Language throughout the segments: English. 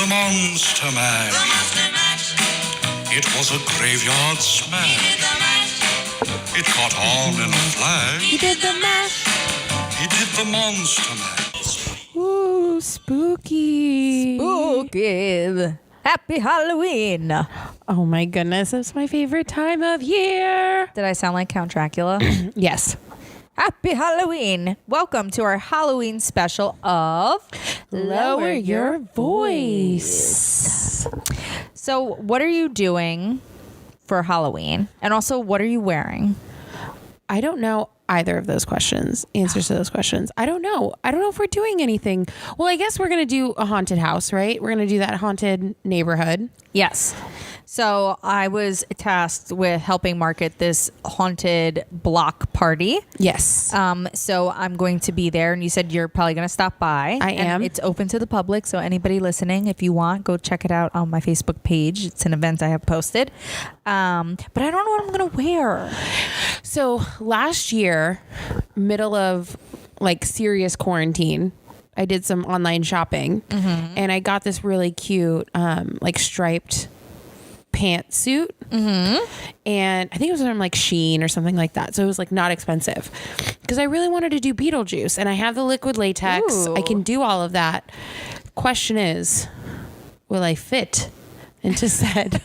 Monster Mash. It was a graveyard smash. It caught on in a flash. He did the mash. He did the Monster Mash. Ooh, spooky. Spooky. Happy Halloween. Oh my goodness, it's my favorite time of year. Did I sound like Count Dracula? Yes. Happy Halloween. Welcome to our Halloween special of Lower Your Voice. So what are you doing for Halloween? And also, what are you wearing? I don't know either of those questions, answers to those questions. I don't know. I don't know if we're doing anything. Well, I guess we're going to do a haunted house, right? We're going to do that haunted neighborhood. Yes. So I was tasked with helping market this haunted block party. Yes. So I'm going to be there, and you said you're probably going to stop by. I am. It's open to the public, so anybody listening, if you want, go check it out on my Facebook page. It's an event I have posted. But I don't know what I'm going to wear. So last year, middle of like serious quarantine, I did some online shopping, and I got this really cute like striped pantsuit, and I think it was from like Shein or something like that, so it was like not expensive because I really wanted to do Beetlejuice, and I have the liquid latex. Ooh. I can do all of that. Question is, will I fit into said?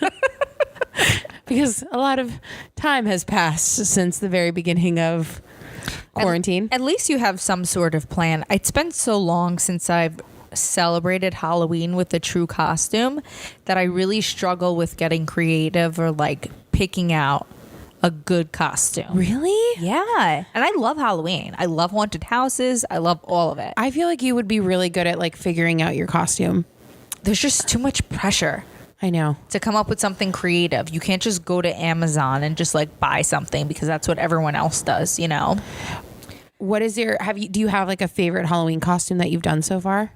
Because a lot of time has passed since the very beginning of quarantine. At least you have some sort of plan. It's been so long since I've celebrated Halloween with a true costume that I really struggle with getting creative or like picking out a good costume. Really? Yeah. And I love Halloween. I love haunted houses. I love all of it. I feel like you would be really good at like figuring out your costume. There's just too much pressure I know. to come up with something creative. You can't just go to Amazon and just like buy something because that's what everyone else does, you know? What is your, do you have like a favorite Halloween costume that you've done so far?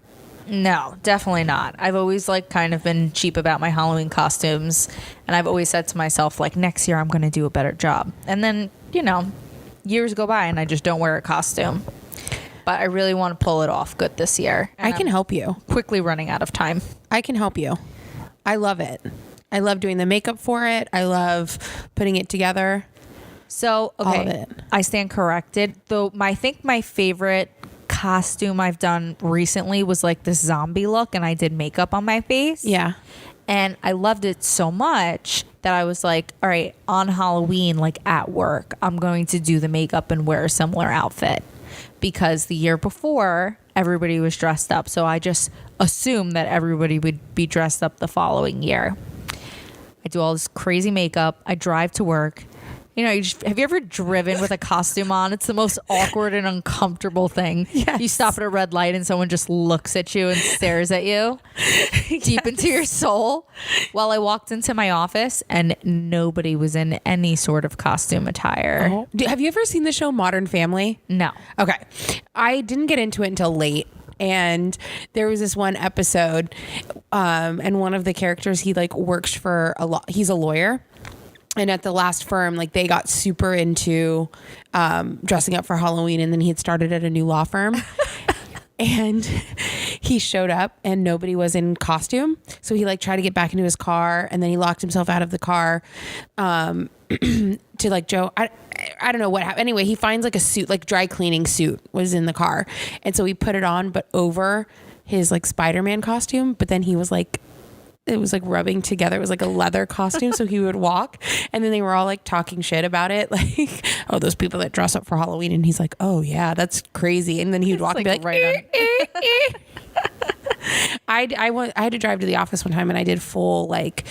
No, definitely not. I've always like kind of been cheap about my Halloween costumes, and I've always said to myself like next year I'm going to do a better job. And then, you know, years go by and I just don't wear a costume. But I really want to pull it off good this year. I can help you. Quickly running out of time. I can help you. I love it. I love doing the makeup for it. I love putting it together. So, okay, All of it. I stand corrected. Though I think my favorite costume I've done recently was like this zombie look, and I did makeup on my face. Yeah. And I loved it so much that I was like, all right, on Halloween, like at work, I'm going to do the makeup and wear a similar outfit. Because the year before, everybody was dressed up. So I just assumed that everybody would be dressed up the following year. I do all this crazy makeup. I drive to work. You know, have you ever driven with a costume on? It's the most awkward and uncomfortable thing. Yes. You stop at a red light and someone just looks at you and stares at you deep into your soul. Well, I walked into my office and nobody was in any sort of costume attire. Oh. Have you ever seen the show Modern Family? No. Okay. I didn't get into it until late. And there was this one episode, and one of the characters, he like works for he's a lawyer. And at the last firm, like they got super into dressing up for Halloween, and then he had started at a new law firm. And he showed up and nobody was in costume. So he like tried to get back into his car, and then he locked himself out of the car to like Joe. I don't know what happened. Anyway, he finds like a suit, like dry cleaning suit was in the car. And so he put it on, but over his like Spider-Man costume. But then he was like, it was like rubbing together. It was like a leather costume. So he would walk, and then they were all like talking shit about it. Like, oh, those people that dress up for Halloween. And he's like, oh yeah, that's crazy. And then he would walk and be like, right I had to drive to the office one time, and I did full like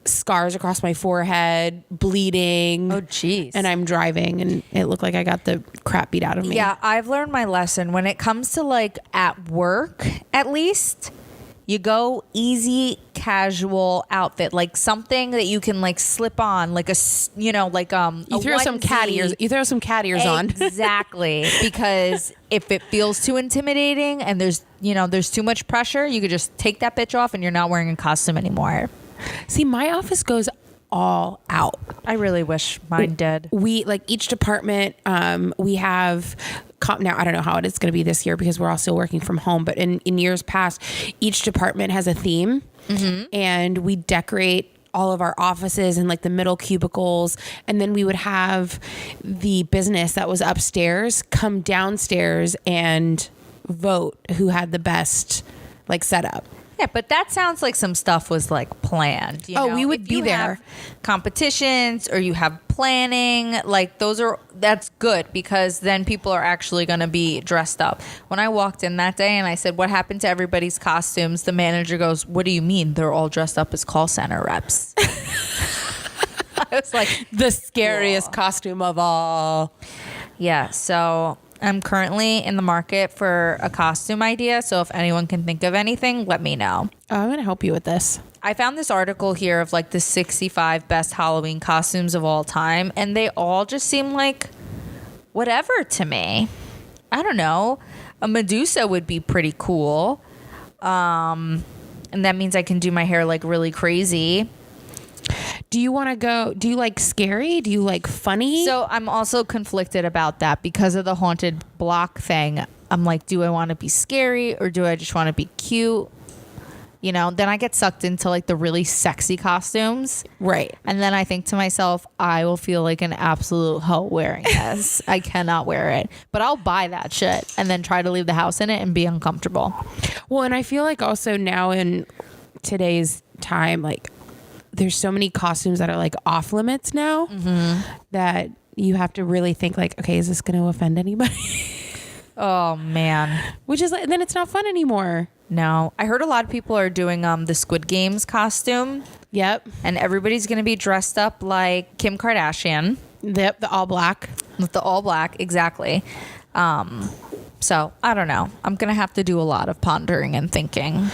scars across my forehead, bleeding. Oh, geez. And I'm driving, and it looked like I got the crap beat out of me. Yeah, I've learned my lesson. When it comes to like at work, at least, you go easy, casual outfit, like something that you can like slip on, like you throw some cat ears. You throw some cat ears on. Exactly, because if it feels too intimidating and there's too much pressure, you could just take that bitch off and you're not wearing a costume anymore. See, my office goes all out. I really wish mine did. We like each department, we have now I don't know how it's going to be this year because we're all still working from home, but in years past, each department has a theme and we decorate all of our offices and like the middle cubicles. And then we would have the business that was upstairs come downstairs and vote who had the best like setup. Yeah, but that sounds like some stuff was like planned. You know? We would If be you there. have competitions or you have planning, like that's good because then people are actually going to be dressed up. When I walked in that day and I said, what happened to everybody's costumes? The manager goes, what do you mean? They're all dressed up as call center reps. I was like, The scariest costume of all. yeah, so I'm currently in the market for a costume idea. So if anyone can think of anything, let me know. I'm going to help you with this. I found this article here of like the 65 best Halloween costumes of all time, and they all just seem like whatever to me. I don't know. A Medusa would be pretty cool. And that means I can do my hair like really crazy. Do you want to go? Do you like scary? Do you like funny? So I'm also conflicted about that because of the haunted block thing. I'm like, do I want to be scary or do I just want to be cute? You know, then I get sucked into like the really sexy costumes. Right. And then I think to myself, I will feel like an absolute hoe wearing this. I cannot wear it. But I'll buy that shit and then try to leave the house in it and be uncomfortable. Well, and I feel like also now in today's time, like there's so many costumes that are like off limits now that you have to really think like, okay, is this going to offend anybody? Oh, man. Which is like, then it's not fun anymore. No. I heard a lot of people are doing the Squid Games costume. Yep. And everybody's going to be dressed up like Kim Kardashian. Yep. The all black. With the all black. Exactly. So, I don't know. I'm going to have to do a lot of pondering and thinking.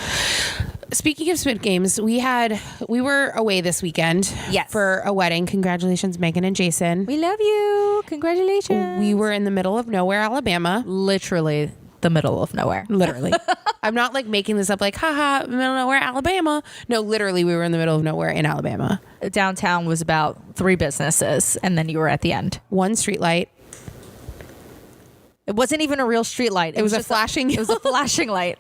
Speaking of Squid Games, we were away this weekend for a wedding. Congratulations, Megan and Jason. We love you. Congratulations. We were in the middle of nowhere, Alabama. Literally the middle of nowhere. Literally. I'm not like making this up like, haha, middle of nowhere, Alabama. No, literally, we were in the middle of nowhere in Alabama. Downtown was about 3 businesses, and then you were at the end. 1 street light. It wasn't even a real street light. It was a flashing. It was a flashing light.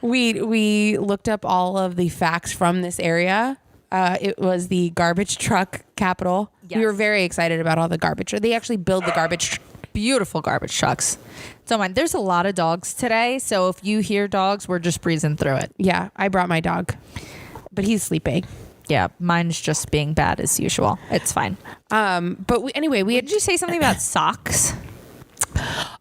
We looked up all of the facts from this area. It was the garbage truck capital. Yes. We were very excited about all the garbage. They actually build the garbage. Beautiful garbage trucks. Don't mind. There's a lot of dogs today, so if you hear dogs, we're just breezing through it. Yeah, I brought my dog, but he's sleeping. Yeah, mine's just being bad as usual. It's fine. But anyway, Did you say something about socks?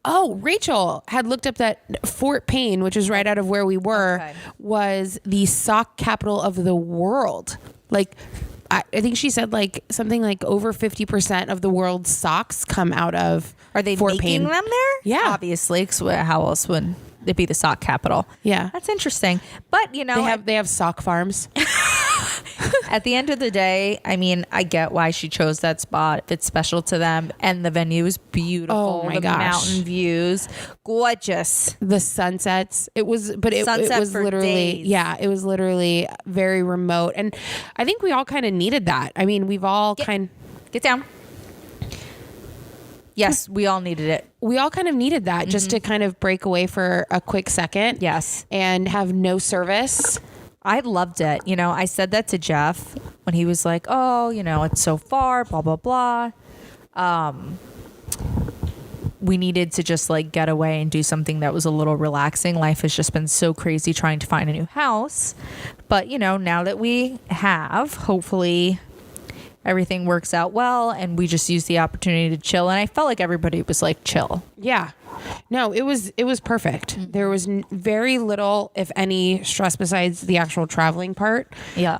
Oh, Rachel had looked up that Fort Payne, which is right out of where we were, was the sock capital of the world. Like, I think she said like something like over 50% of the world's socks come out of Are they Fort making Payne. them there? Yeah. Obviously, 'cause how else would it be the sock capital? Yeah. That's interesting. But, you know, They have sock farms. at the end of the day, I mean, I get why she chose that spot. It's special to them, and the venue is beautiful. Oh my the gosh. mountain views, gorgeous. The sunsets. It was Sunset was for literally, days. yeah, it was literally very remote. And I think we all kind of needed that. I mean, we've all Get down. Yes, we all needed it. we all kind of needed that just to kind of break away for a quick second. Yes. And have no service. I loved it. You know, I said that to Jeff when he was like, oh, you know, it's so far, blah, blah, blah. We needed to just like get away and do something that was a little relaxing. Life has just been so crazy trying to find a new house. But, you know, now that we have, hopefully everything works out well and we just use the opportunity to chill. And I felt like everybody was like chill. Yeah. No, it was perfect. There was very little, if any, stress besides the actual traveling part. Yeah.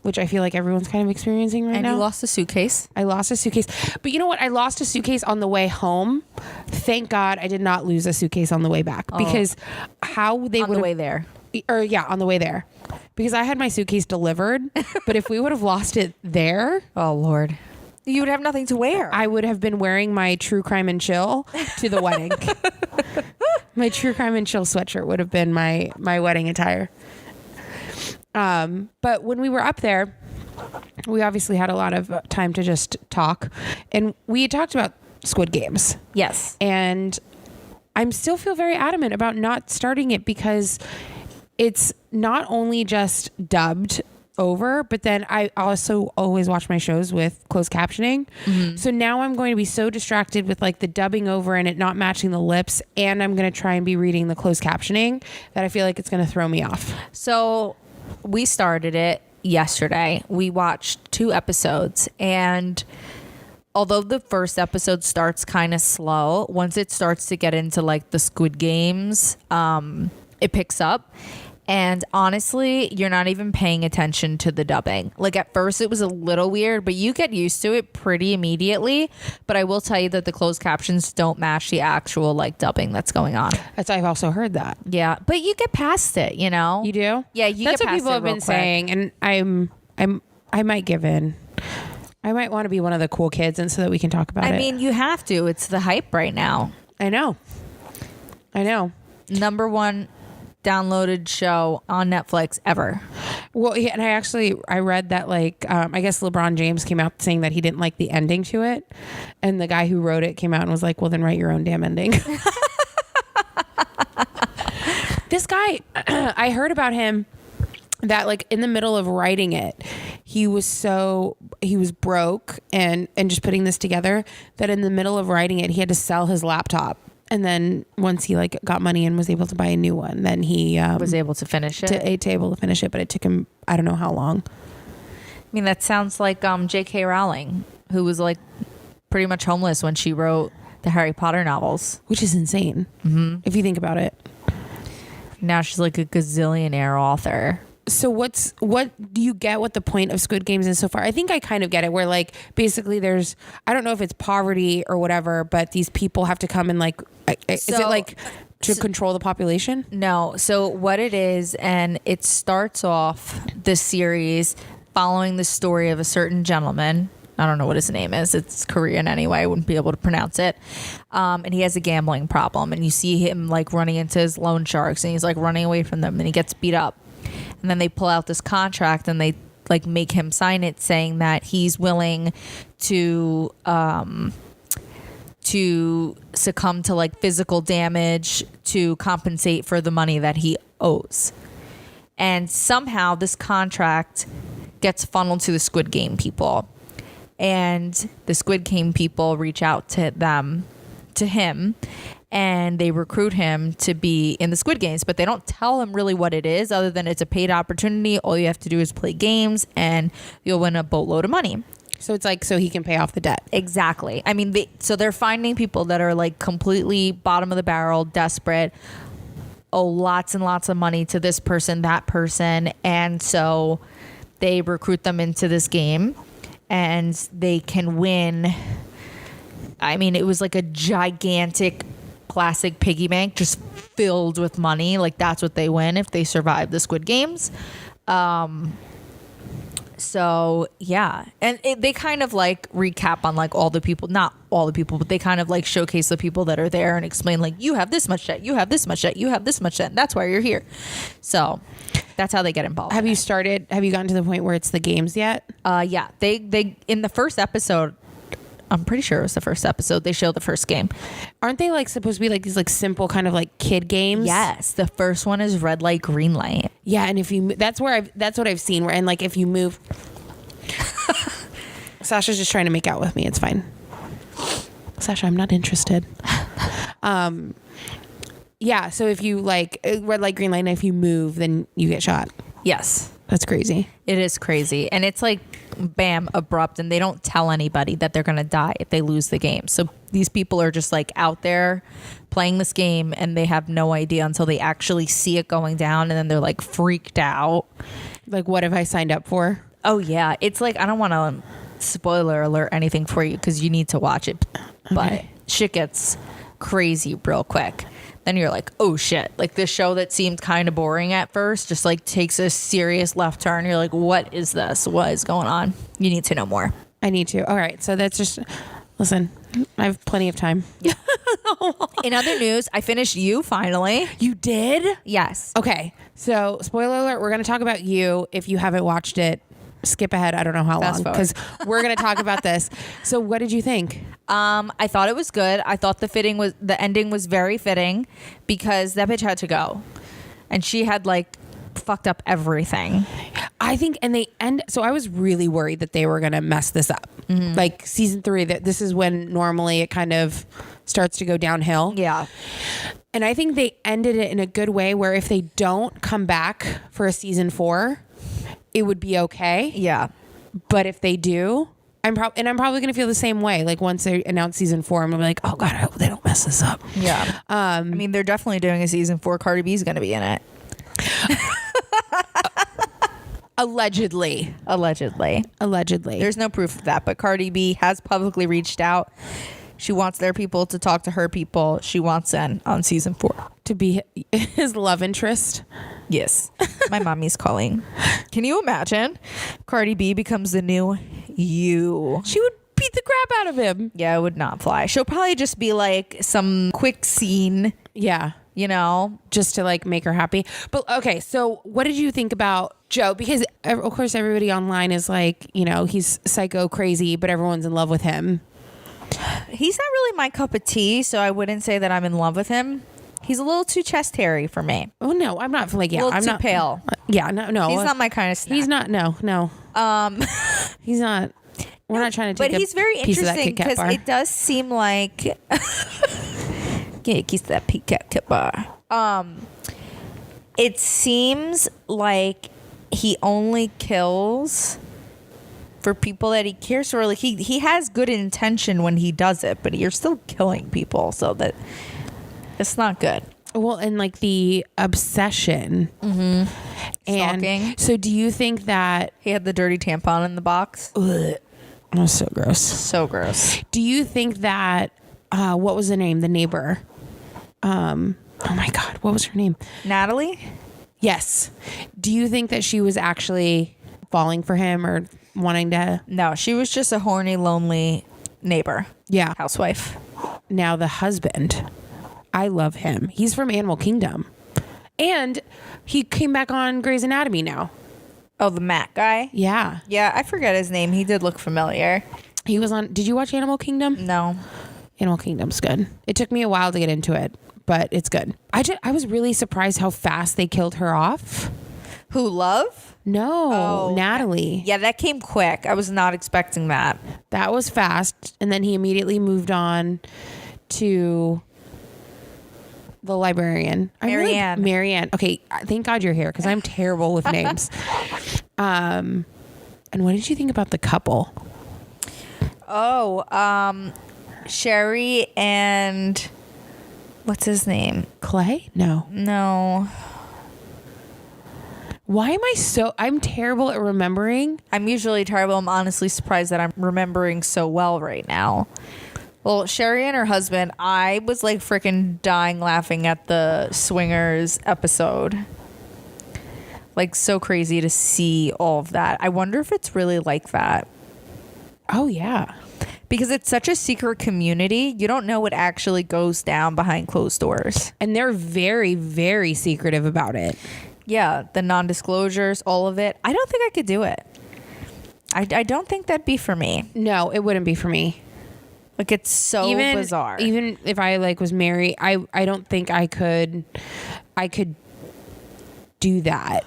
Which I feel like everyone's kind of experiencing right And now. you lost a suitcase. I lost a suitcase. But you know what? I lost a suitcase on the way home. Thank God I did not lose a suitcase on the way back. Because how they On would the way there. on the way there. Because I had my suitcase delivered. But if we would have lost it there, Oh, Lord. You would have nothing to wear. I would have been wearing my True Crime and Chill to the wedding. My True Crime and Chill sweatshirt would have been my wedding attire. But when we were up there, we obviously had a lot of time to just talk, and we talked about Squid Games. Yes. And I'm still feel very adamant about not starting it because it's not only just dubbed over, but then I also always watch my shows with closed captioning. So now I'm going to be so distracted with like the dubbing over and it not matching the lips, and I'm going to try and be reading the closed captioning, that I feel like it's going to throw me off. So we started it yesterday. We watched 2 episodes, and although the first episode starts kind of slow, once it starts to get into like the Squid Games, it picks up. And honestly, you're not even paying attention to the dubbing. Like at first it was a little weird, but you get used to it pretty immediately. But I will tell you that the closed captions don't match the actual like dubbing that's going on. I've also heard that. Yeah, but you get past it, you know? You do? Yeah, you that's get what past people it have real been quick. saying, and I might give in. I might want to be one of the cool kids, and so that we can talk about it. I mean, you have to. It's the hype right now. I know. Number 1 downloaded show on Netflix ever. Well, yeah, and I read that like I guess LeBron James came out saying that he didn't like the ending to it, and the guy who wrote it came out and was like, "Well, then write your own damn ending." This guy, I heard about him that like in the middle of writing it, he was broke and just putting this together, that in the middle of writing it, he had to sell his laptop. And then once he like got money and was able to buy a new one, then he Was able to finish it. able to finish it, but it took him, I don't know how long. I mean, that sounds like J.K. Rowling, who was like pretty much homeless when she wrote the Harry Potter novels. Which is insane, if you think about it. Now she's like a gazillionaire author. So what do you get what the point of Squid Games is so far? I think I kind of get it, where like basically there's, I don't know if it's poverty or whatever, but these people have to come and like, is it like to control the population? No. So what it is, and it starts off the series following the story of a certain gentleman. I don't know what his name is. It's Korean anyway. I wouldn't be able to pronounce it. And he has a gambling problem, and you see him like running into his loan sharks, and he's like running away from them, and he gets beat up. And then they pull out this contract and they like make him sign it, saying that he's willing to succumb to like physical damage to compensate for the money that he owes. And somehow this contract gets funneled to the Squid Game people. And the Squid Game people reach out to him, and they recruit him to be in the Squid Games, but they don't tell him really what it is, other than it's a paid opportunity. All you have to do is play games and you'll win a boatload of money. So it's like so he can pay off the debt. Exactly. I mean, they're finding people that are like completely bottom of the barrel, desperate, owe lots and lots of money to this person, that person. And so they recruit them into this game, and they can win. I mean, it was like a gigantic plastic piggy bank just filled with money. Like that's what they win if they survive the Squid Games. So yeah, and they kind of like recap on like all the people, not all the people, but they kind of like showcase the people that are there and explain like, you have this much debt, you have this much debt, you have this much debt, and that's why you're here. So that's how they get involved. Have you gotten to the point where it's the games yet? Yeah, they in the first episode, I'm pretty sure it was the first episode, they show the first game. Aren't they like supposed to be like these like simple kind of like kid games? Yes, the first one is red light, green light. Yeah, and if you that's what I've seen, where and like if you move Sasha's just trying to make out with me. It's fine. Sasha, I'm not interested. Yeah, so if you like red light, green light, and if you move, then you get shot. Yes. That's crazy. It is crazy. And it's like, bam, abrupt. And they don't tell anybody that they're going to die if they lose the game. So these people are just like out there playing this game, and they have no idea until they actually see it going down. And then they're like freaked out. Like, what have I signed up for? Oh, yeah. It's like, I don't want to spoiler alert anything for you because you need to watch it. Okay. But shit gets crazy real quick. Then you're like, oh shit, like this show that seemed kind of boring at first just like takes a serious left turn. You're like, what is this? What is going on? You need to know more. I need to. All right. So that's just, listen, I have plenty of time. Yeah. In other news, I finished You finally. You did? Yes. Okay. So spoiler alert, we're going to talk about You if you haven't watched it skip ahead. I don't know how Fast long because we're going to talk about this. So what did you think? I thought it was good. I thought the ending was very fitting because that bitch had to go, and she had like fucked up everything. I think, so I was really worried that they were going to mess this up. Like season 3, that this is when normally it kind of starts to go downhill. Yeah. And I think they ended it in a good way where if they don't come back for a season 4, it would be okay. Yeah. But if they do, I'm probably going to feel the same way. Like once they announce season 4, I'm going to be like, oh God, I hope they don't mess this up. Yeah. I mean, they're definitely doing a season 4. Cardi B's going to be in it. Allegedly. There's no proof of that, but Cardi B has publicly reached out. She wants their people to talk to her people. She wants in on season 4 to be his love interest. Yes. My mommy's calling. Can you imagine? Cardi B becomes the new you. She would beat the crap out of him. Yeah, it would not fly. She'll probably just be like some quick scene. Yeah. You know, just to like make her happy. But okay, so what did you think about Joe? Because of course everybody online is like, you know, he's psycho crazy, but everyone's in love with him. He's not really my cup of tea, so I wouldn't say that I'm in love with him. He's a little too chest hairy for me. Oh no, I'm not like, yeah, I'm I'm too not pale. Yeah, no. He's not my kind of snack. He's not, no. He's not. We're not trying to take but he's very interesting because it does seem like get a kiss of that Kit Kat bar. It seems like he only kills for people that he cares for. Like he has good intention when he does it, but you're still killing people, so that it's not good. Well, and like the obsession. Mm-hmm. And stalking. So do you think that he had the dirty tampon in the box? Ugh, that was so gross. So gross. Do you think that what was the name? The neighbor. Oh my God, what was her name? Natalie? Yes. Do you think that she was actually falling for him or wanting to? No, she was just a horny, lonely neighbor. Yeah. Housewife. Now the husband. I love him. He's from Animal Kingdom. And he came back on Grey's Anatomy now. Oh, the Matt guy? Yeah. Yeah, I forget his name. He did look familiar. He was on. Did you watch Animal Kingdom? No. Animal Kingdom's good. It took me a while to get into it, but it's good. I was really surprised how fast they killed her off. Who, Love? No, Natalie. Yeah, that came quick. I was not expecting that. That was fast. And then he immediately moved on to the librarian. Marianne. Okay, thank God you're here because I'm terrible with names. And what did you think about the couple? Oh, Sherry and what's his name? Clay? No. Why am I'm terrible at remembering. I'm usually terrible. I'm honestly surprised that I'm remembering so well right now. Well, Sherry and her husband, I was like freaking dying laughing at the Swingers episode. Like so crazy to see all of that. I wonder if it's really like that. Oh, yeah. Because it's such a secret community. You don't know what actually goes down behind closed doors. And they're very, very secretive about it. Yeah, the non-disclosures, all of it. I don't think I could do it. I don't think that'd be for me. No, it wouldn't be for me. Like it's so bizarre. Even if I like was married, I don't think I could do that.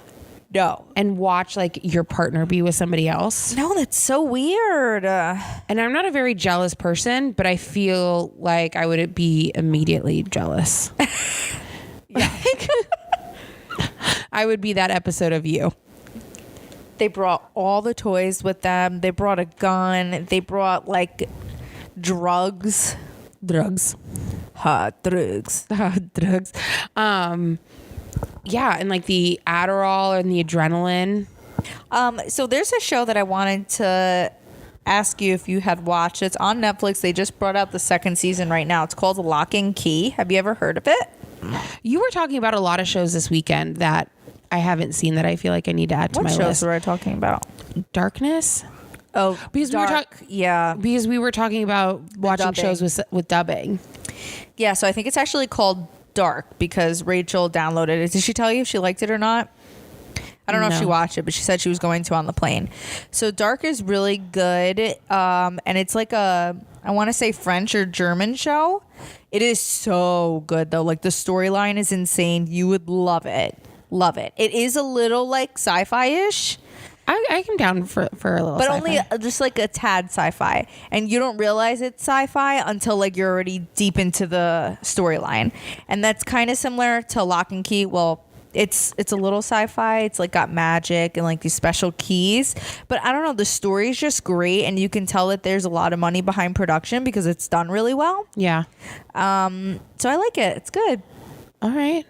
No. And watch like your partner be with somebody else. No, that's so weird. And I'm not a very jealous person, but I feel like I would be immediately jealous. Yeah. I would be that episode of You. They brought all the toys with them. They brought a gun. They brought like drugs. Hot drugs. Yeah, and like the Adderall and the adrenaline. So there's a show that I wanted to ask you if you had watched. It's on Netflix. They just brought out the second season right now. It's called Lock and Key. Have you ever heard of it? You were talking about a lot of shows this weekend that I haven't seen that I feel like I need to add to my list. What shows were I talking about? Darkness. Oh, because we were talking about watching shows with dubbing. Yeah, so I think it's actually called Dark because Rachel downloaded it. Did she tell you if she liked it or not? I don't know if she No. watched it, but she said she was going to on the plane. So Dark is really good. And it's like I want to say French or German show. It is so good though. Like the storyline is insane. You would love it. Love it. It is a little like sci-fi-ish. I come down for a little, But sci-fi. only just like a tad sci-fi, and you don't realize it's sci-fi until like you're already deep into the storyline, and that's kind of similar to Lock and Key. Well, it's a little sci-fi. It's like got magic and like these special keys, but I don't know. The story's just great, and you can tell that there's a lot of money behind production because it's done really well. Yeah. So I like it. It's good. All right.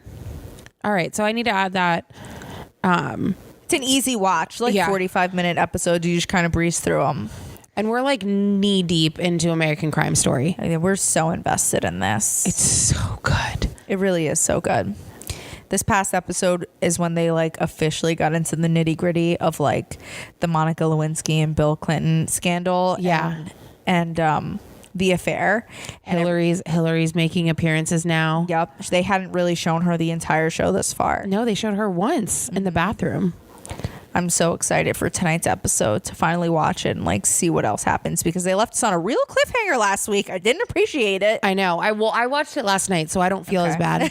So I need to add that. It's an easy watch, like 45-minute episodes. You just kind of breeze through them. And we're like knee deep into American Crime Story. I mean, we're so invested in this. It's so good. It really is so good. This past episode is when they like officially got into the nitty gritty of like the Monica Lewinsky and Bill Clinton scandal. Yeah. And the affair. And Hillary's making appearances now. Yep. They hadn't really shown her the entire show thus far. No, they showed her once in the bathroom. I'm so excited for tonight's episode to finally watch it and like see what else happens because they left us on a real cliffhanger last week. I didn't appreciate it. I know. I watched it last night, so I don't feel as bad.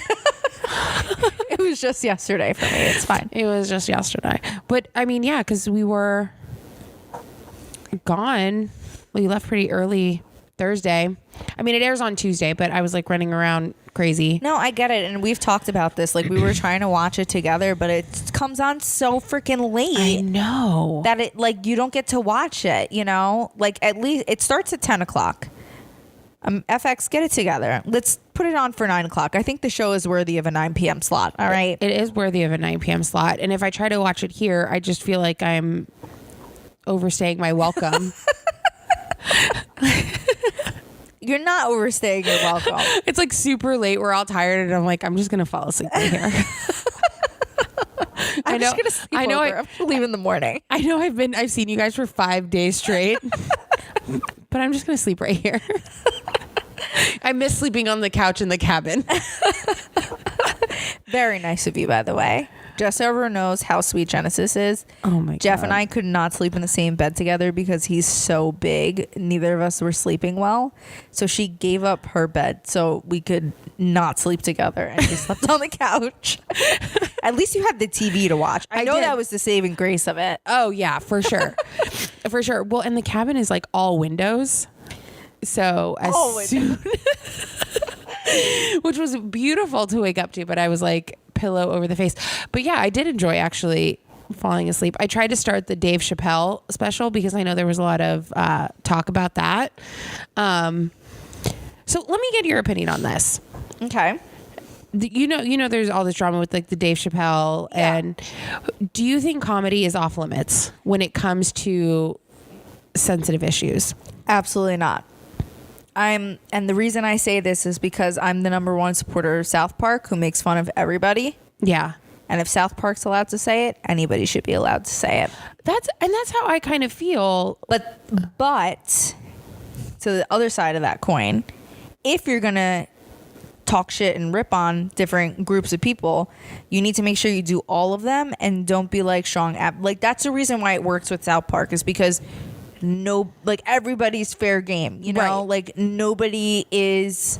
It was just yesterday for me. It's fine. It was just yesterday. But I mean, yeah, because we were gone. We left pretty early Thursday. I mean, it airs on Tuesday, but I was like running around crazy. No, I get it. And we've talked about this. Like we were trying to watch it together, but it comes on so freaking late. I know. That it like you don't get to watch it, you know? Like at least it starts at 10 o'clock. FX, get it together. Let's put it on for 9 o'clock. I think the show is worthy of a 9 p.m. slot. All right. It is worthy of a 9 p.m. slot. And if I try to watch it here, I just feel like I'm overstaying my welcome. You're not overstaying your welcome. It's like super late. We're all tired. And I'm like, I'm just going to fall asleep right here. I'm just going to sleep over. I'm gonna leave in the morning. I know I've seen you guys for 5 days straight, but I'm just going to sleep right here. I miss sleeping on the couch in the cabin. Very nice of you, by the way. Just so everyone knows how sweet Genesis is. Oh my God. Jeff and I could not sleep in the same bed together because he's so big. Neither of us were sleeping well. So she gave up her bed so we could not sleep together and she slept on the couch. At least you had the TV to watch. I know did. that was the saving grace of it. Oh yeah, for sure. For sure. Well, and the cabin is like all windows. So which was beautiful to wake up to, but I was like pillow over the face. But yeah, I did enjoy actually falling asleep. I tried to start the Dave Chapelle special because I know there was a lot of talk about that. So let me get your opinion on this. Okay. You know, there's all this drama with like the Dave Chapelle, and do you think comedy is off limits when it comes to sensitive issues? Absolutely not. And the reason I say this is because I'm the number one supporter of South Park, who makes fun of everybody. Yeah. And if South Park's allowed to say it, anybody should be allowed to say it. That's how I kind of feel. But to the other side of that coin, if you're going to talk shit and rip on different groups of people, you need to make sure you do all of them and don't be like strong. Like that's the reason why it works with South Park is because everybody's fair game, you know, right. Like nobody is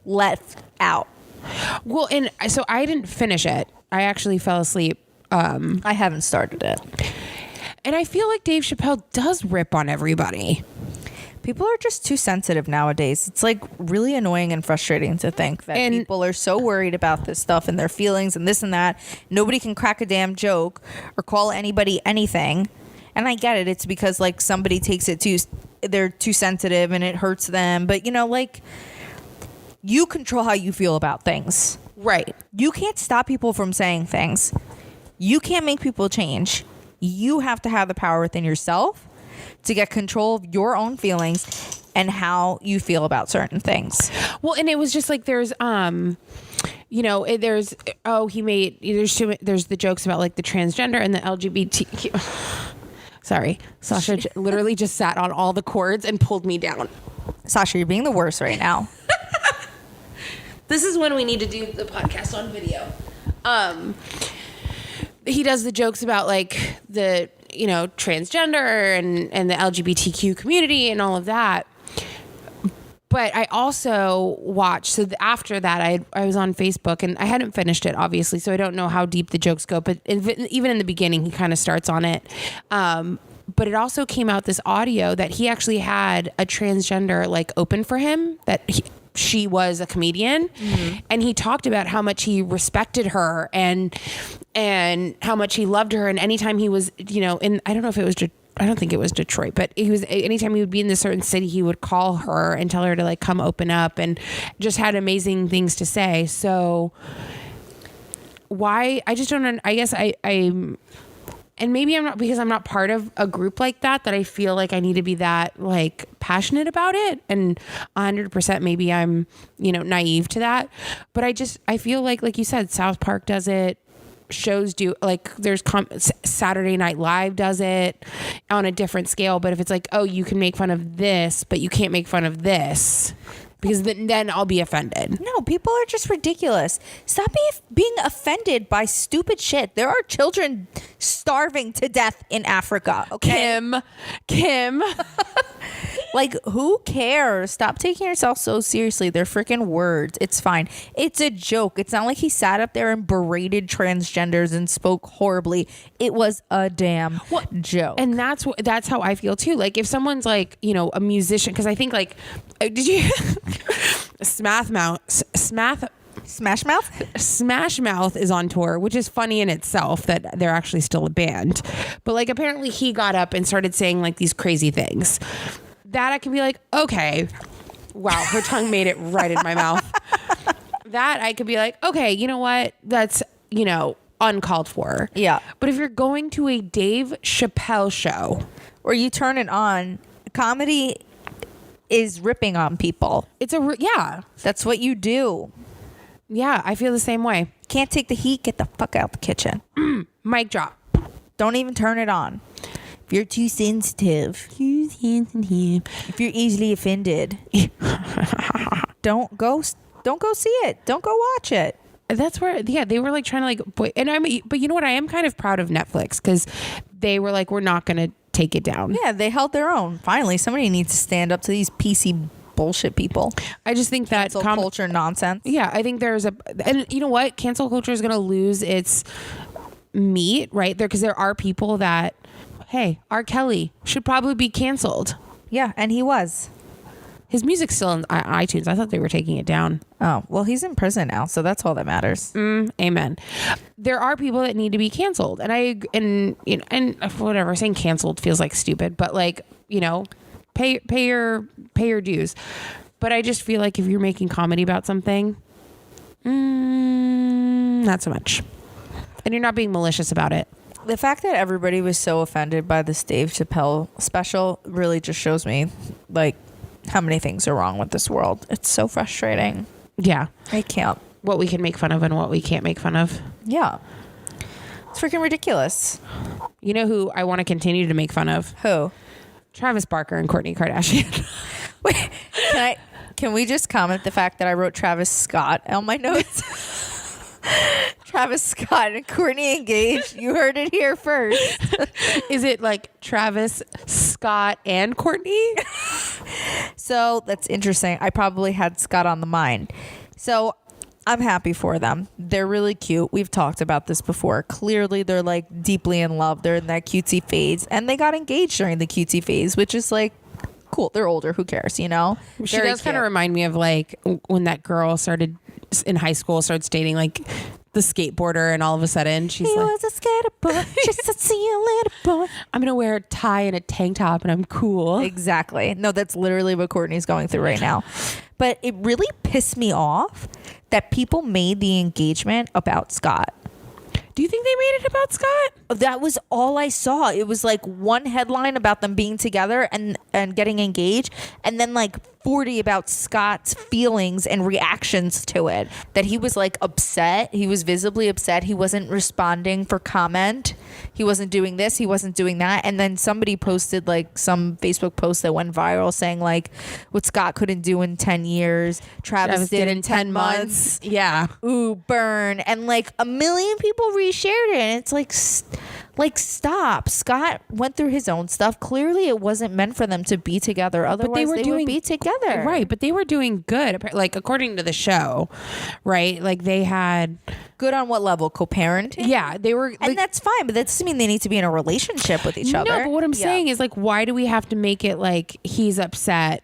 left out. Well, and so I didn't finish it. I actually fell asleep. I haven't started it. And I feel like Dave Chapelle does rip on everybody. People are just too sensitive nowadays. It's like really annoying and frustrating to think that people are so worried about this stuff and their feelings and this and that. Nobody can crack a damn joke or call anybody anything. And I get it. It's because like somebody takes it they're too sensitive and it hurts them. But you know, like you control how you feel about things. Right. You can't stop people from saying things. You can't make people change. You have to have the power within yourself to get control of your own feelings and how you feel about certain things. Well, and it was just like there's there's the jokes about like the transgender and the LGBTQ. Sorry, Sasha literally just sat on all the cords and pulled me down. Sasha, you're being the worst right now. This is when we need to do the podcast on video. he does the jokes about like the, you know, transgender and the LGBTQ community and all of that. But I also watched, so after that, I was on Facebook, and I hadn't finished it, obviously, so I don't know how deep the jokes go, but even in the beginning, he kind of starts on it. But it also came out this audio that he actually had a transgender like open for him, that she was a comedian, and he talked about how much he respected her and how much he loved her, and anytime he was, you know, I don't think it was Detroit, but anytime he would be in this certain city, he would call her and tell her to like come open up, and just had amazing things to say. So why, I just don't, I guess I'm, and maybe I'm not, because I'm not part of a group like that I feel like I need to be that like passionate about it. And 100% maybe I'm, you know, naive to that. But I feel like you said, South Park does it. Shows do, like there's Saturday Night Live does it on a different scale. But if it's like, oh, you can make fun of this, but you can't make fun of this, because then I'll be offended. No, people are just ridiculous. Stop being offended by stupid shit. There are children starving to death in Africa. Okay? Kim. Like, who cares? Stop taking yourself so seriously. They're freaking words. It's fine. It's a joke. It's not like he sat up there and berated transgenders and spoke horribly. It was a damn joke. And that's how I feel too. Like if someone's like, you know, a musician, because I think like, did you Smash Mouth is on tour, which is funny in itself that they're actually still a band. But like apparently he got up and started saying like these crazy things. That I can be like, okay, wow, her tongue made it right in my mouth. That I could be like, okay, you know what? That's, you know, uncalled for. Yeah. But if you're going to a Dave Chapelle show, or you turn it on, comedy is ripping on people. Yeah. That's what you do. Yeah, I feel the same way. Can't take the heat, get the fuck out the kitchen. Mic drop. Don't even turn it on. If you're too sensitive, if you're easily offended, don't go see it. Don't go watch it. That's where, yeah, they were like trying to like, but you know what? I am kind of proud of Netflix, because they were like, we're not going to take it down. Yeah, they held their own. Finally, somebody needs to stand up to these PC bullshit people. I just think that cancel culture nonsense. Yeah, I think and you know what? Cancel culture is going to lose its meat right there, because there are people that, hey, R. Kelly should probably be canceled. Yeah, and he was. His music's still on iTunes. I thought they were taking it down. Oh, well, he's in prison now, so that's all that matters. Amen. There are people that need to be canceled, and whatever, saying canceled feels like stupid, but like, you know, pay your dues. But I just feel like if you're making comedy about something, not so much, and you're not being malicious about it. The fact that everybody was so offended by this Dave Chapelle special really just shows me like how many things are wrong with this world. It's so frustrating. Yeah. I can't. What we can make fun of and what we can't make fun of. Yeah. It's freaking ridiculous. You know who I want to continue to make fun of? Who? Travis Barker and Kourtney Kardashian. Wait, can we just comment the fact that I wrote Travis Scott on my notes? Travis Scott and Kourtney engaged. You heard it here first. Is it like Travis Scott and Kourtney? So that's interesting. I probably had Scott on the mind. So I'm happy for them. They're really cute. We've talked about this before. Clearly, they're like deeply in love. They're in that cutesy phase. And they got engaged during the cutesy phase, which is like cool. They're older. Who cares, you know? She does kind of remind me of like when that girl started in high school, starts dating like the skateboarder, and all of a sudden she's he like, was a skateboarder. She said, see you later, boy. I'm going to wear a tie and a tank top and I'm cool. Exactly. No, that's literally what Kourtney's going through right now. But it really pissed me off that people made the engagement about Scott. Do you think they made it about Scott? That was all I saw. It was like one headline about them being together and getting engaged, and then like 40 about Scott's feelings and reactions to it. That he was like upset. He was visibly upset. He wasn't responding for comment. He wasn't doing this. He wasn't doing that. And then somebody posted like some Facebook post that went viral saying like what Scott couldn't do in 10 years, Travis did in 10 months. Yeah. Ooh, burn. And like a million people reshared it. And it's like, stop. Scott went through his own stuff. Clearly, it wasn't meant for them to be together. Otherwise, they would be together. Right, but they were doing good. Like, according to the show, right? Like, they had... Good on what level? Co-parenting? Yeah, they were... And that's fine, but that doesn't mean they need to be in a relationship with each other. No, but what I'm saying is, like, why do we have to make it like he's upset...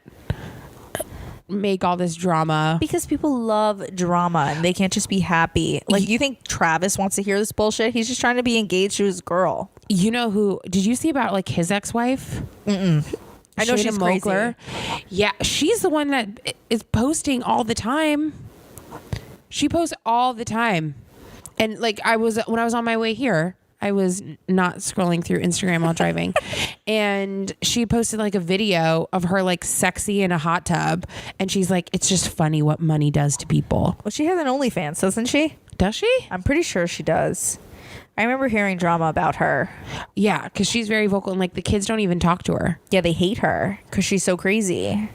make all this drama? Because people love drama and they can't just be happy. Like, you think Travis wants to hear this bullshit? He's just trying to be engaged to his girl. You know who? Did you see about like his ex-wife? I know she's crazy. Yeah, she's the one that is posting all the time. She posts all the time, and like when I was on my way here, I was not scrolling through Instagram while driving, and she posted like a video of her like sexy in a hot tub, and she's like, "It's just funny what money does to people." Well, she has an OnlyFans, doesn't she? Does she? I'm pretty sure she does. I remember hearing drama about her. Yeah, because she's very vocal, and like the kids don't even talk to her. Yeah, they hate her because she's so crazy.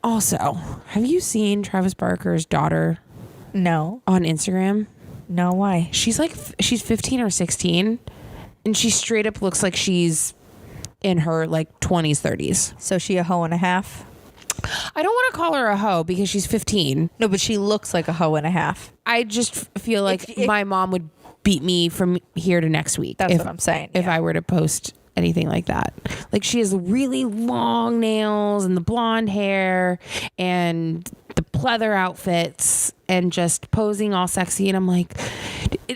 Also, have you seen Travis Barker's daughter? No. On Instagram? No, why? She's 15 or 16, and she straight up looks like she's in her like 20s, 30s. So she a hoe and a half? I don't want to call her a hoe because she's 15. No, but she looks like a hoe and a half. I just feel like my mom would beat me from here to next week. That's what I'm saying. If I were to post anything like that. Like, she has really long nails and the blonde hair and the pleather outfits and just posing all sexy. And I'm like,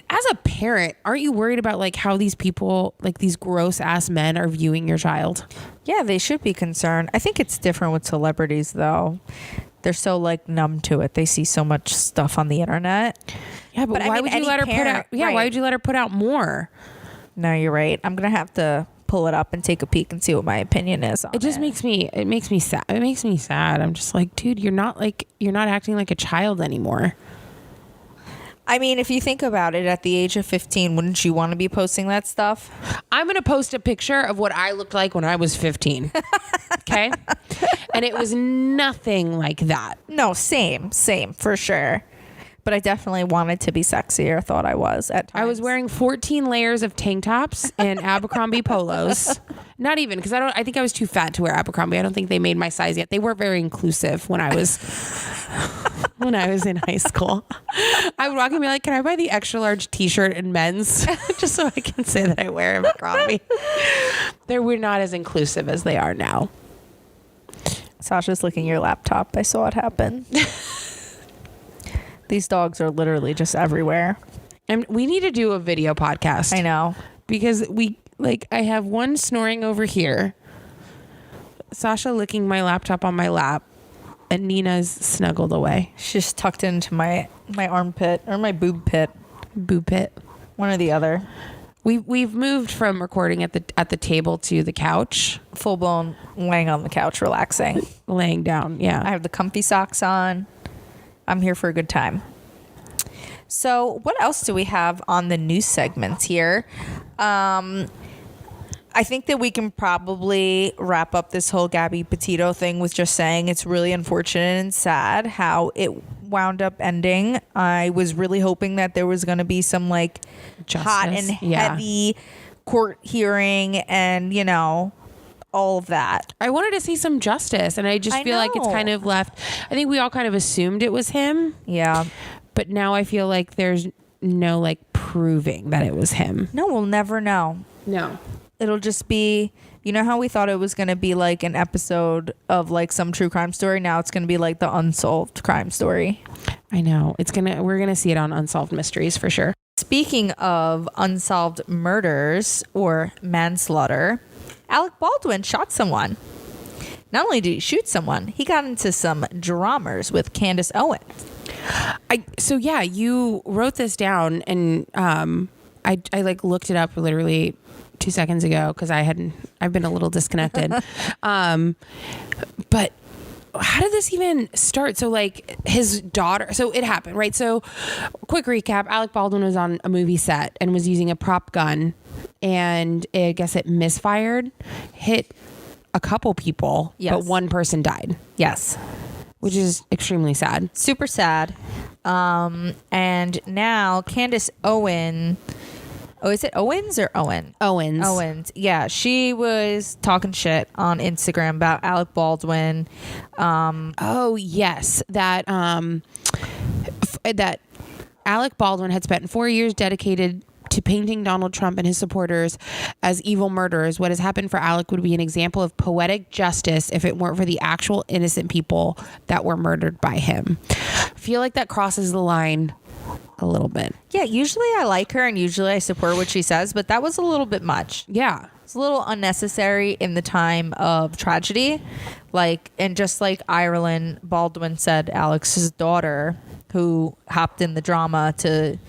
as a parent, aren't you worried about like how these people, like these gross ass men, are viewing your child? Yeah, they should be concerned. I think it's different with celebrities though. They're so like numb to it. They see so much stuff on the internet. Yeah, but why would you let her put out? Yeah, why would you let her put out more? No, you're right. I'm gonna have to pull it up and take a peek and see what my opinion is on it. It just makes me sad. It makes me sad. I'm just like, dude, you're not acting like a child anymore. I mean, if you think about it, at the age of 15, wouldn't you want to be posting that stuff? I'm going to post a picture of what I looked like when I was 15. Okay? And it was nothing like that. No, same, for sure. But I definitely wanted to be sexier, thought I was at times. I was wearing 14 layers of tank tops and Abercrombie polos. Not even, because I think I was too fat to wear Abercrombie. I don't think they made my size yet. They weren't very inclusive when I was in high school. I would walk in and be like, can I buy the extra large t-shirt in men's? Just so I can say that I wear Abercrombie. They were not as inclusive as they are now. Sasha's licking your laptop. I saw it happen. These dogs are literally just everywhere. And we need to do a video podcast. I know. Because I have one snoring over here, Sasha licking my laptop on my lap, and Nina's snuggled away. She's just tucked into my armpit or my boob pit. Boob pit. One or the other. We've moved from recording at the table to the couch. Full blown laying on the couch, relaxing. Laying down, yeah. I have the comfy socks on. I'm here for a good time. So what else do we have on the news segments here? I think that we can probably wrap up this whole Gaby Petito thing with just saying it's really unfortunate and sad how it wound up ending. I was really hoping that there was going to be some like justice, hot and heavy court hearing and, you know, all of that. I wanted to see some justice, and I just feel like it's kind of left. I think we all kind of assumed it was him. Yeah. But now I feel like there's no like proving that it was him. No, we'll never know. No. It'll just be, you know how we thought it was going to be like an episode of like some true crime story? Now it's going to be like the unsolved crime story. I know. We're going to see it on Unsolved Mysteries for sure. Speaking of unsolved murders or manslaughter, Alec Baldwin shot someone. Not only did he shoot someone, he got into some dramas with Candace Owens. So you wrote this down, and I like looked it up literally 2 seconds ago because I've been a little disconnected. But how did this even start? So like his daughter, so it happened, right? So quick recap, Alec Baldwin was on a movie set and was using a prop gun, and I guess it misfired, hit a couple people, yes, but one person died. Yes. Which is extremely sad. Super sad. And now Candace Owens. Oh, is it Owens or Owen? Owens. Yeah, she was talking shit on Instagram about Alec Baldwin. Oh yes, that that Alec Baldwin had spent 4 years dedicated to painting Donald Trump and his supporters as evil murderers. What has happened for Alec would be an example of poetic justice if it weren't for the actual innocent people that were murdered by him. I feel like that crosses the line a little bit. Yeah, usually I like her and usually I support what she says, but that was a little bit much. Yeah. It's a little unnecessary in the time of tragedy. And just like Ireland, Baldwin said Alex's daughter, who hopped in the drama to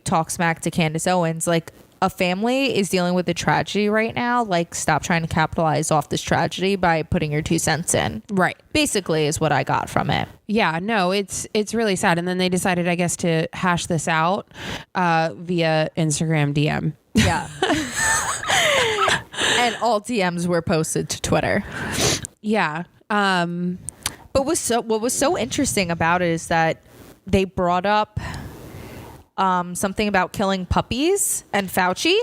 talk smack to Candace Owens, like, a family is dealing with a tragedy right now. Like, stop trying to capitalize off this tragedy by putting your 2 cents in. Right. Basically is what I got from it. Yeah, no, it's really sad. And then they decided, I guess, to hash this out via Instagram DM. Yeah. And all DMs were posted to Twitter. Yeah. But what was so interesting about it is that they brought up something about killing puppies and Fauci.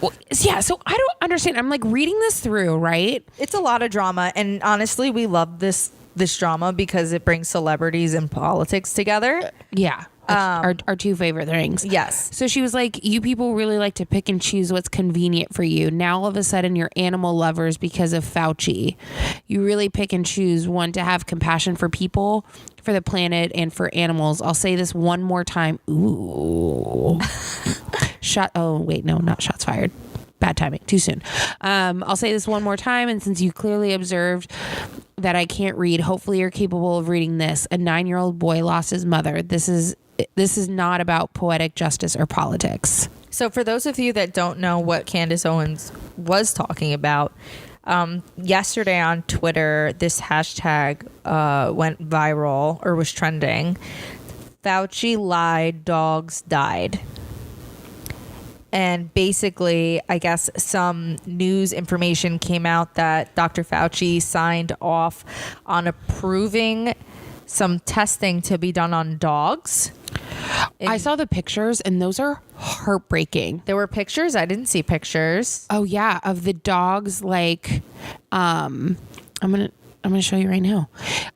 Well, yeah, so I don't understand. I'm like reading this through, right? It's a lot of drama, and honestly, we love this drama because it brings celebrities and politics together. Yeah. Our 2 favorite things. Yes. So she was like, you people really like to pick and choose what's convenient for you. Now all of a sudden you're animal lovers because of Fauci. You really pick and choose one to have compassion for people, for the planet, and for animals. I'll say this one more time. Ooh. Oh, wait, no, not shots fired. Bad timing. Too soon. I'll say this one more time. And since you clearly observed that I can't read, hopefully you're capable of reading this. A 9-year-old boy lost his mother. This is not about poetic justice or politics. So for those of you that don't know what Candace Owens was talking about, yesterday on Twitter, this hashtag went viral or was trending. Fauci lied, dogs died. And basically, I guess some news information came out that Dr. Fauci signed off on approving some testing to be done on dogs. I saw the pictures and those are heartbreaking. There were pictures? I didn't see pictures. Oh yeah, of the dogs, like I'm going to show you right now.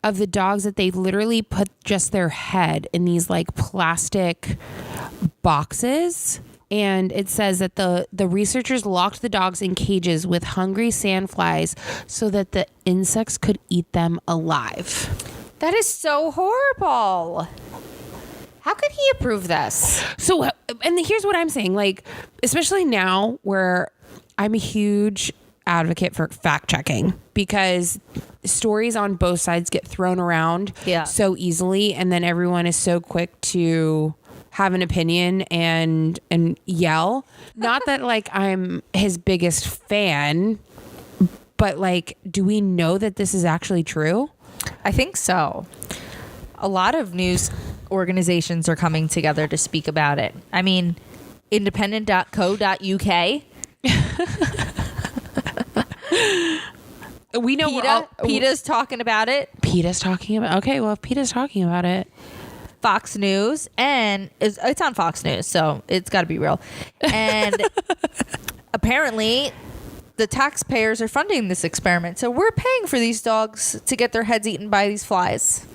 Of the dogs that they literally put just their head in these like plastic boxes. And it says that the researchers locked the dogs in cages with hungry sandflies so that the insects could eat them alive. That is so horrible. How could he approve this? So, and here's what I'm saying, like, especially now where I'm a huge advocate for fact checking because stories on both sides get thrown around so easily. And then everyone is so quick to have an opinion and yell. Not that like I'm his biggest fan, but like, do we know that this is actually true? I think so. A lot of news organizations are coming together to speak about it. I mean, independent.co.uk. We know PETA's talking about it. PETA's talking about. Okay, well, if PETA's talking about it. Fox News, and it's on Fox News, so it's got to be real. And apparently the taxpayers are funding this experiment, so we're paying for these dogs to get their heads eaten by these flies.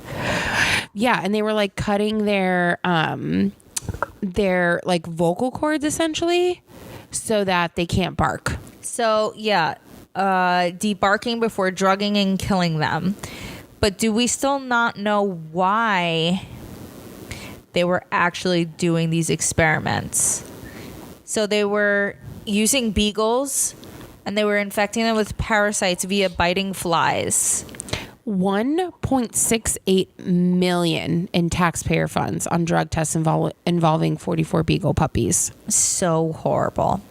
Yeah, and they were like cutting their like vocal cords essentially so that they can't bark. So yeah, debarking before drugging and killing them. But do we still not know why they were actually doing these experiments? So they were using beagles and they were infecting them with parasites via biting flies. 1.68 million in taxpayer funds on drug tests involving 44 beagle puppies. So horrible.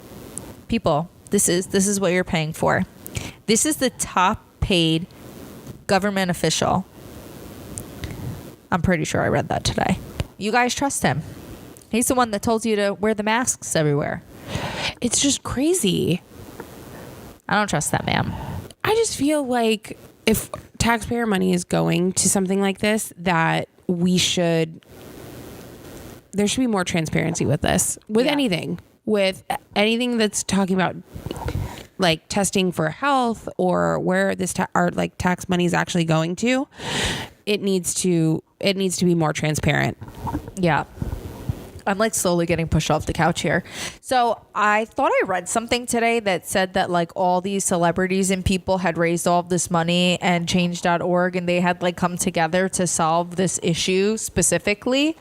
People, this is what you're paying for. This is the top paid government official. I'm pretty sure I read that today. You guys trust him. He's the one that told you to wear the masks everywhere. It's just crazy. I don't trust that man. I just feel like if taxpayer money is going to something like this, that there should be more transparency with this, with anything that's talking about like testing for health or where this tax money is actually going to. It needs to be more transparent. Yeah. I'm like slowly getting pushed off the couch here. So I thought I read something today that said that like all these celebrities and people had raised all of this money and change.org and they had like come together to solve this issue specifically,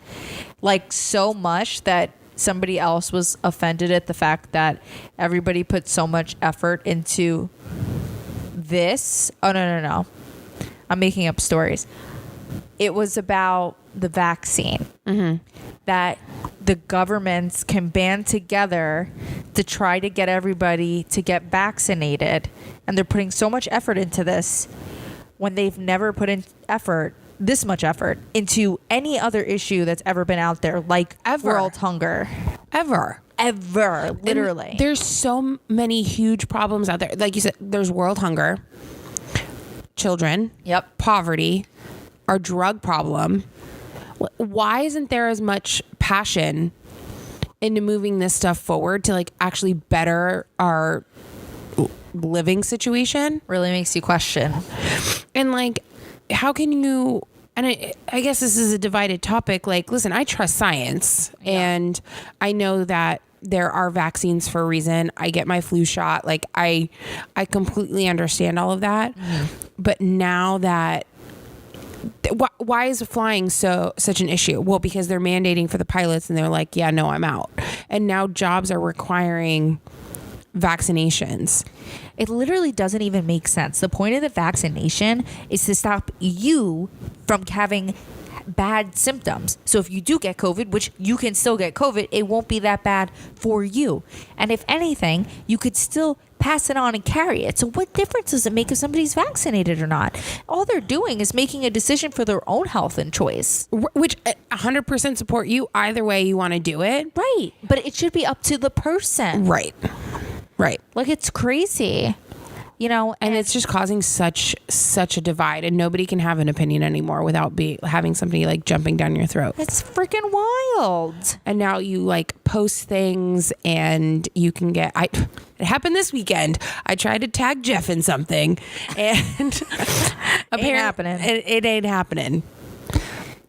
like so much that somebody else was offended at the fact that everybody put so much effort into this. Oh, no. I'm making up stories. It was about the vaccine. Mm-hmm. That the governments can band together to try to get everybody to get vaccinated. And they're putting so much effort into this when they've never put in this much effort into any other issue that's ever been out there, like world hunger. Ever, literally. And there's so many huge problems out there. Like you said, there's world hunger, children, poverty, our drug problem. Why isn't there as much passion into moving this stuff forward to like actually better our living situation? Really makes you question. And like, how can you, and I guess this is a divided topic. Like, listen, I trust science and I know that there are vaccines for a reason. I get my flu shot. Like I completely understand all of that. Mm-hmm. But now that, why is flying such an issue? Well, because they're mandating for the pilots and they're like, yeah, no, I'm out. And now jobs are requiring vaccinations. It literally doesn't even make sense. The point of the vaccination is to stop you from having bad symptoms. So if you do get COVID, which you can still get COVID, it won't be that bad for you. And if anything, you could still pass it on and carry it. So what difference does it make if somebody's vaccinated or not? All they're doing is making a decision for their own health and choice. Which 100% support you either way you want to do it. Right. But it should be up to the person. Right. Like it's crazy. You know, and it's just causing such a divide, and nobody can have an opinion anymore without having somebody like jumping down your throat. It's freaking wild. And now you like post things, and you can get. It happened this weekend. I tried to tag Jeff in something, and apparently it ain't happening.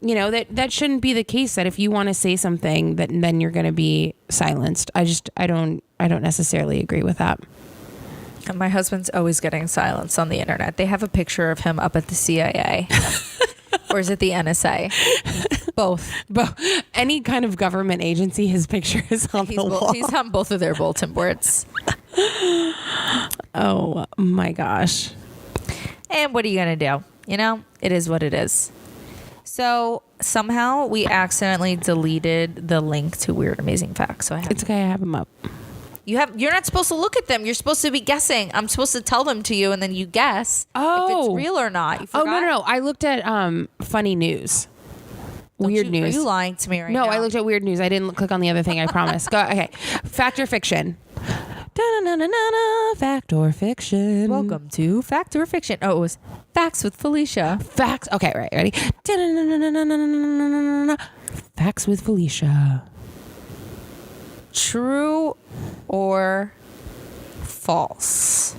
You know, that shouldn't be the case. That if you want to say something, that then you're going to be silenced. I don't necessarily agree with that. And my husband's always getting silenced on the internet. They have a picture of him up at the CIA. Or is it the NSA? Both. Any kind of government agency, his picture is on the wall. He's on both of their bulletin boards. Oh my gosh. And what are you going to do? You know, it is what it is. So somehow we accidentally deleted the link to Weird Amazing Facts. So it's okay. I have them up. You're not supposed to look at them. You're supposed to be guessing. I'm supposed to tell them to you, and then you guess if it's real or not. You forgot? No. I looked at funny news. Weird news. Are you lying to me right now? No, I looked at weird news. I didn't click on the other thing. I promise. Go. Okay. Fact or fiction? Fact or fiction? Welcome to Fact or Fiction. Oh, it was Facts with Felicia. Facts. Okay, right. Ready? Facts with Felicia. True or false?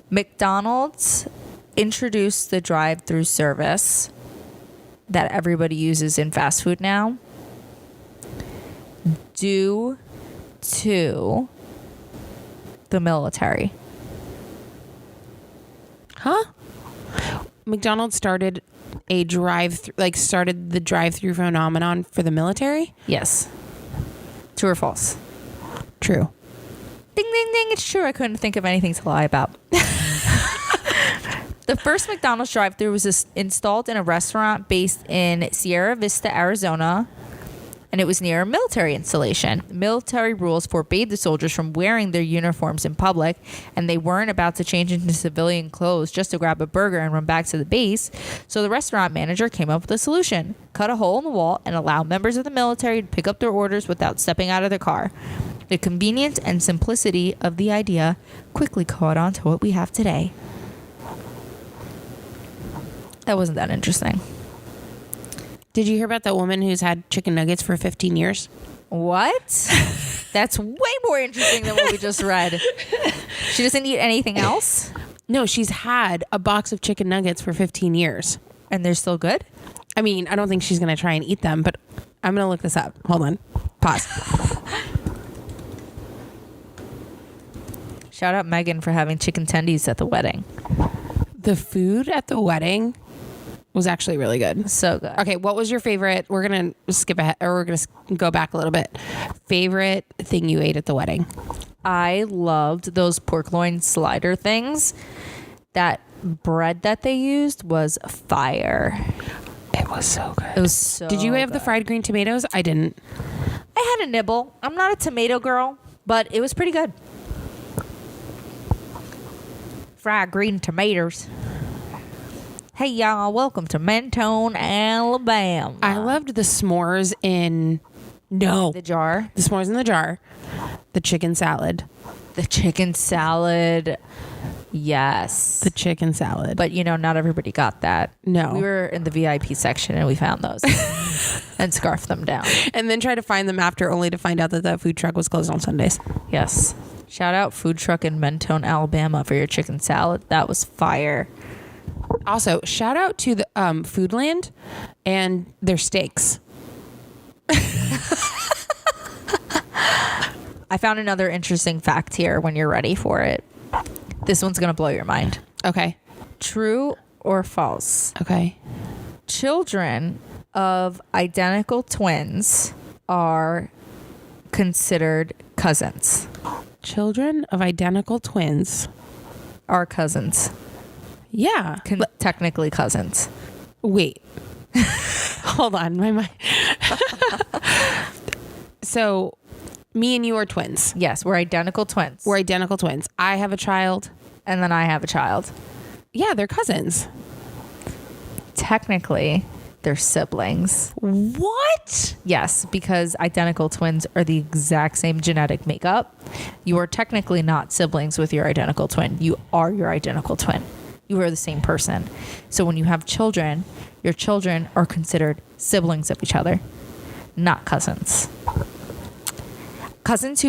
McDonald's introduced the drive-through service that everybody uses in fast food now due to the military. Huh? McDonald's started the drive-through phenomenon for the military? Yes. True or false? True. Ding, ding, ding. It's true. I couldn't think of anything to lie about. The first McDonald's drive-thru was installed in a restaurant based in Sierra Vista, Arizona and it was near a military installation. Military rules forbade the soldiers from wearing their uniforms in public, and they weren't about to change into civilian clothes just to grab a burger and run back to the base. So the restaurant manager came up with a solution: cut a hole in the wall and allow members of the military to pick up their orders without stepping out of their car. The convenience and simplicity of the idea quickly caught on to what we have today. That wasn't that interesting. Did you hear about that woman who's had chicken nuggets for 15 years? What? That's way more interesting than what we just read. She doesn't eat anything else? No, she's had a box of chicken nuggets for 15 years. And they're still good? I mean, I don't think she's going to try and eat them, but I'm going to look this up. Hold on. Pause. Shout out Megan for having chicken tendies at the wedding. The food at the wedding was actually really good. So good. Okay, what was your favorite? We're going to skip ahead, or we're going to go back a little bit. Favorite thing you ate at the wedding? I loved those pork loin slider things. That bread that they used was fire. It was so good. It was so Did you have the fried green tomatoes? I didn't. I had a nibble. I'm not a tomato girl, but it was pretty good. Fried green tomatoes. Hey y'all, welcome to Mentone, Alabama. I loved the s'mores in the jar. The s'mores in the jar. The chicken salad. The chicken salad. Yes. The chicken salad. But not everybody got that. No. We were in the VIP section and we found those and scarfed them down. And then try to find them after, only to find out that the food truck was closed on Sundays. Yes. Shout out food truck in Mentone, Alabama for your chicken salad. That was fire. Also, shout out to the Foodland and their steaks. I found another interesting fact here when you're ready for it. This one's going to blow your mind. Okay. True or false? Okay. Children of identical twins are considered cousins. Children of identical twins are cousins. Yeah. Technically cousins. Wait. Hold on. My mind. So, me and you are twins. Yes, we're identical twins. We're identical twins. I have a child. And then I have a child. Yeah, they're cousins. Technically, they're siblings. What? Yes, because identical twins are the exact same genetic makeup. You are technically not siblings with your identical twin. You are your identical twin. You are the same person. So when you have children, your children are considered siblings of each other, not cousins. Cousins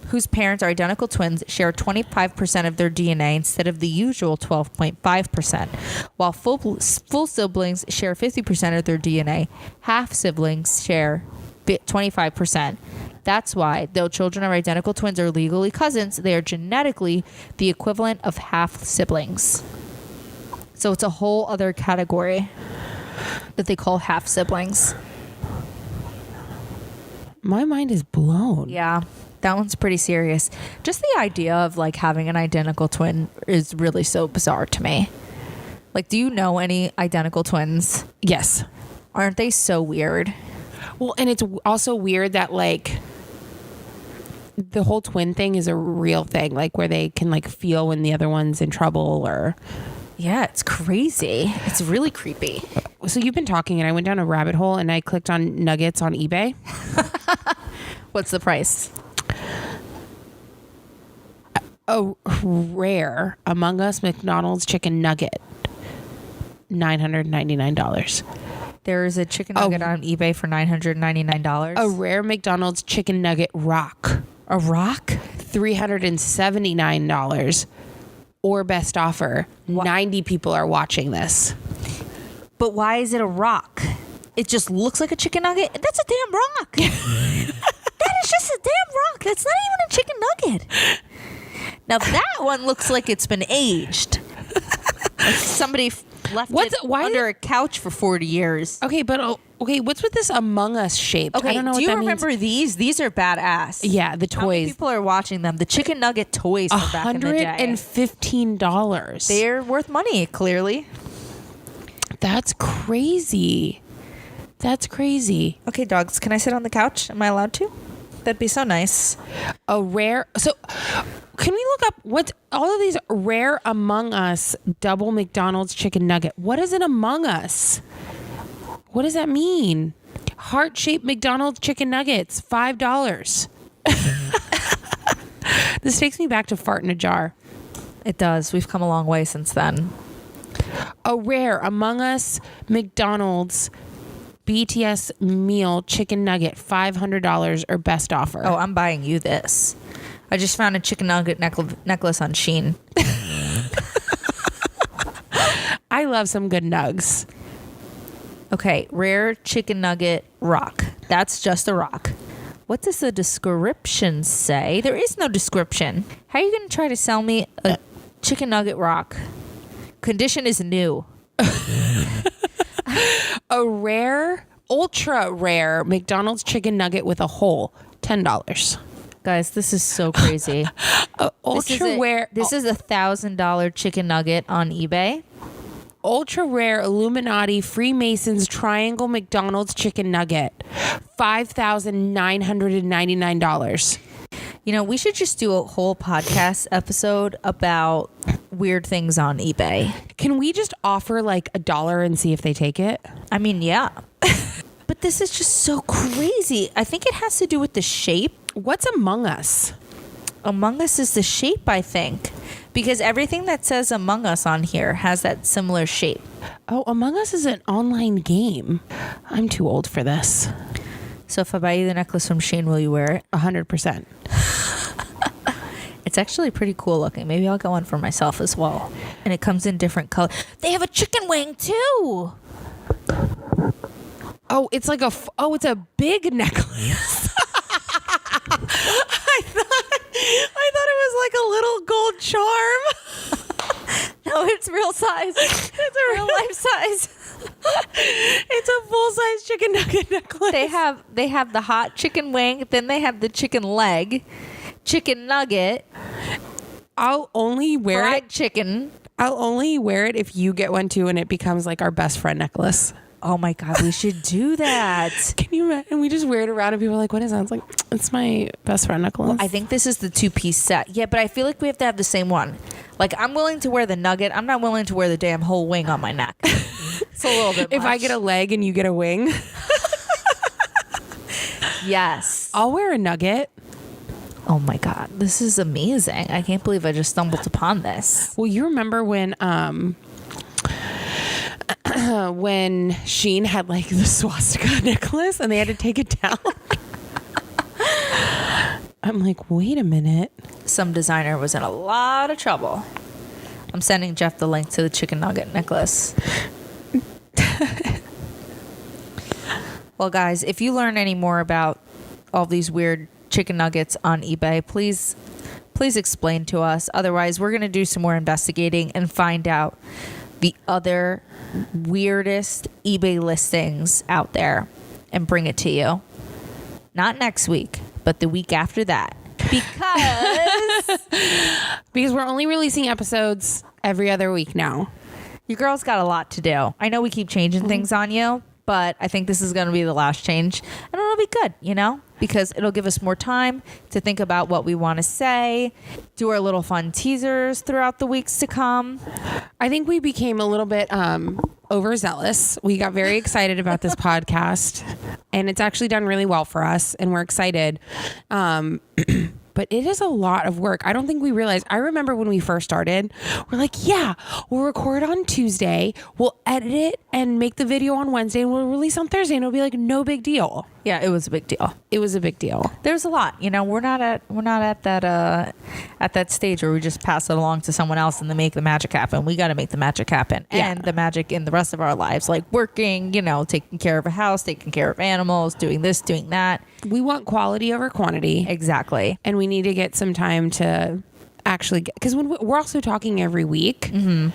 whose parents are identical twins share 25% of their DNA instead of the usual 12.5%. While full siblings share 50% of their DNA, half siblings share 25%. That's why, though children of identical twins are legally cousins, they are genetically the equivalent of half siblings. So it's a whole other category that they call half siblings. My mind is blown. Yeah, that one's pretty serious. Just the idea of having an identical twin is really so bizarre to me. Do you know any identical twins? Yes. Aren't they so weird? Well, and it's also weird that the whole twin thing is a real thing, where they can feel when the other one's in trouble or... Yeah, it's crazy. It's really creepy. So you've been talking and I went down a rabbit hole and I clicked on nuggets on eBay. What's the price? A rare Among Us McDonald's chicken nugget. $999. There is a chicken nugget on eBay for $999. A rare McDonald's chicken nugget rock. A rock? $379. Or best offer. 90 people are watching this. But why is it a rock? It just looks like a chicken nugget? That's a damn rock. That is just a damn rock. That's not even a chicken nugget. Now that one looks like it's been aged. Somebody left it under a couch for 40 years. Okay, but what's with this Among Us shape? Okay, I don't know do what you that remember means. these? These are badass. Yeah, the How many toys. people are watching them? The chicken nugget toys from back in the day. $115. They're worth money, clearly. That's crazy. That's crazy. Okay, dogs, can I sit on the couch? Am I allowed to? That'd be so nice. A rare. So, can we look up what's all of these rare Among Us double McDonald's chicken nugget? What is an Among Us? What does that mean? Heart-shaped McDonald's chicken nuggets, $5. This takes me back to fart in a jar. It does. We've come a long way since then. A rare Among Us McDonald's BTS meal chicken nugget, $500 or best offer. Oh, I'm buying you this. I just found a chicken nugget necklace on Shein. I love some good nugs. Okay, rare chicken nugget rock. That's just a rock. What does the description say? There is no description. How are you going to try to sell me a chicken nugget rock? Condition is new. A rare, ultra rare McDonald's chicken nugget with a hole, $10. Guys, this is so crazy. Ultra rare. This is $1,000 chicken nugget on eBay. Ultra rare Illuminati Freemasons Triangle McDonald's chicken nugget, $5,999. You know, we should just do a whole podcast episode about weird things on eBay. Can we just offer like $1 and see if they take it? I mean, yeah. But this is just so crazy. I think it has to do with the shape. What's Among Us? Among Us is the shape, I think. Because everything that says Among Us on here has that similar shape. Oh, Among Us is an online game. I'm too old for this. So if I buy you the necklace from Shein, will you wear it? 100%. It's actually pretty cool looking. Maybe I'll get one for myself as well. And it comes in different colors. They have a chicken wing too. Oh, it's like it's a big necklace. I thought it was like a little gold charm. No, it's real size. It's a real life size. It's a full-size chicken nugget necklace. They have the hot chicken wing, then they have the chicken leg, chicken nugget. I'll only wear fried chicken. I'll only wear it if you get one too, and it becomes like our best friend necklace. Oh my God, we should do that. Can you imagine? And we just wear it around and people are like, what is that? It's like, it's my best friend necklace. Well, I think this is the 2-piece set. Yeah, but I feel like we have to have the same one. Like, I'm willing to wear the nugget. I'm not willing to wear the damn whole wing on my neck. It's a little bit much. If I get a leg and you get a wing. Yes. I'll wear a nugget. Oh my God, this is amazing. I can't believe I just stumbled upon this. Well, you remember when Shein had like the swastika necklace and they had to take it down? I'm like, wait a minute. Some designer was in a lot of trouble. I'm sending Jeff the link to the chicken nugget necklace. Well, guys, if you learn any more about all these weird chicken nuggets on eBay, please explain to us. Otherwise, we're going to do some more investigating and find out the other weirdest eBay listings out there and bring it to you. Not next week, but the week after that. Because we're only releasing episodes every other week now. You girls got a lot to do. I know we keep changing things on you, but I think this is going to be the last change. And it'll be good, you know? Because it'll give us more time to think about what we want to say, do our little fun teasers throughout the weeks to come. I think we became a little bit overzealous. We got very excited about this podcast, and it's actually done really well for us, and we're excited. But it is a lot of work. I don't think we realized. I remember when we first started, we're like, yeah, we'll record on Tuesday, we'll edit it and make the video on Wednesday, and we'll release on Thursday, and it'll be like no big deal. Yeah, it was a big deal. It was a big deal. There's a lot, you know. We're not at that stage where we just pass it along to someone else and they make the magic happen. We got to make the magic happen, and the magic in the rest of our lives, like working, you know, taking care of a house, taking care of animals, doing this, doing that. We want quality over quantity. Exactly, and we need to get some time to actually get, because when we're also talking every week. Mm-hmm.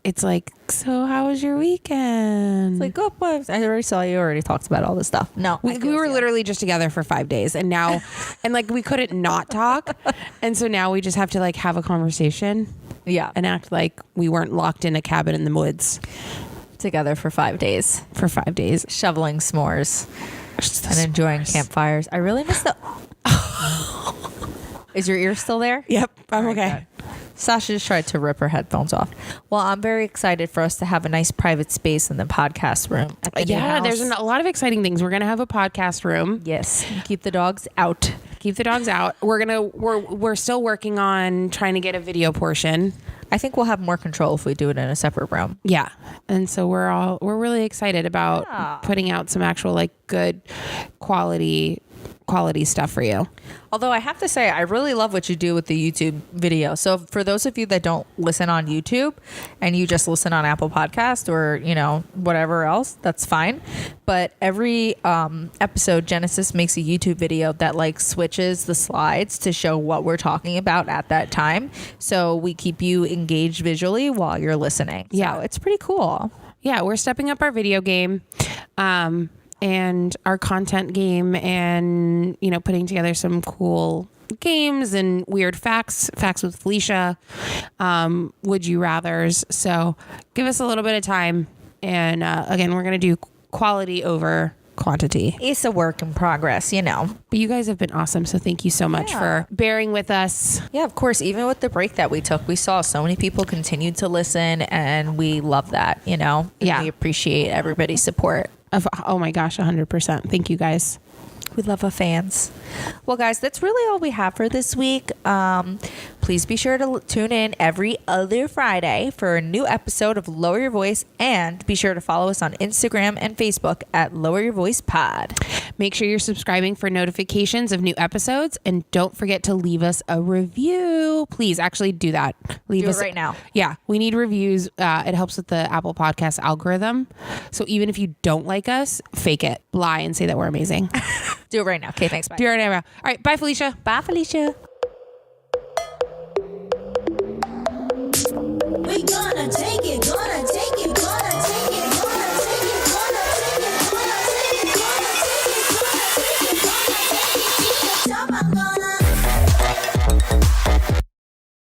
It's like, so how was your weekend? It's like, oh, I already saw you. Already talked about all this stuff. No, we were literally just together for 5 days, and now, and like we couldn't not talk, and so now we just have to like have a conversation, and act like we weren't locked in a cabin in the woods. together for 5 days. Shoveling s'mores and enjoying campfires. I really miss the... Is your ear still there? Yep, I'm All right, okay. good. Sasha just tried to rip her headphones off. Well, I'm very excited for us to have a nice private space in the podcast room at the new house. There's a lot of exciting things. We're gonna have a podcast room. Yes, keep the dogs out. Keep the dogs out. We're still working on trying to get a video portion. I think we'll have more control if we do it in a separate room. Yeah, and so we're really excited about putting out some actual like good quality stuff for you. Although I have to say, I really love what you do with the YouTube video. So for those of you that don't listen on YouTube and you just listen on Apple Podcast or, you know, whatever else, that's fine. But every episode, Genesis makes a YouTube video that like switches the slides to show what we're talking about at that time. So we keep you engaged visually while you're listening. Yeah. So it's pretty cool. Yeah, we're stepping up our video game. And our content game, and you know, putting together some cool games and weird facts with Felicia, would you rathers. So give us a little bit of time, and again, we're gonna do quality over quantity. It's a work in progress, you know. But you guys have been awesome, so thank you so much for bearing with us. Yeah, of course. Even with the break that we took, we saw so many people continue to listen, and we love that, you know. And we appreciate everybody's support. Oh my gosh, 100%. Thank you guys. We love our fans. Well, guys, that's really all we have for this week. Please be sure to tune in every other Friday for a new episode of Lower Your Voice, and be sure to follow us on Instagram and Facebook at Lower Your Voice Pod. Make sure you're subscribing for notifications of new episodes, and don't forget to leave us a review. Please, actually do that. Leave do us it right now. Yeah, we need reviews. It helps with the Apple Podcast algorithm. So even if you don't like us, fake it, lie, and say that we're amazing. Do it right now. Okay, thanks. Bye. Do it right now. All right, bye, Felicia. Bye, Felicia.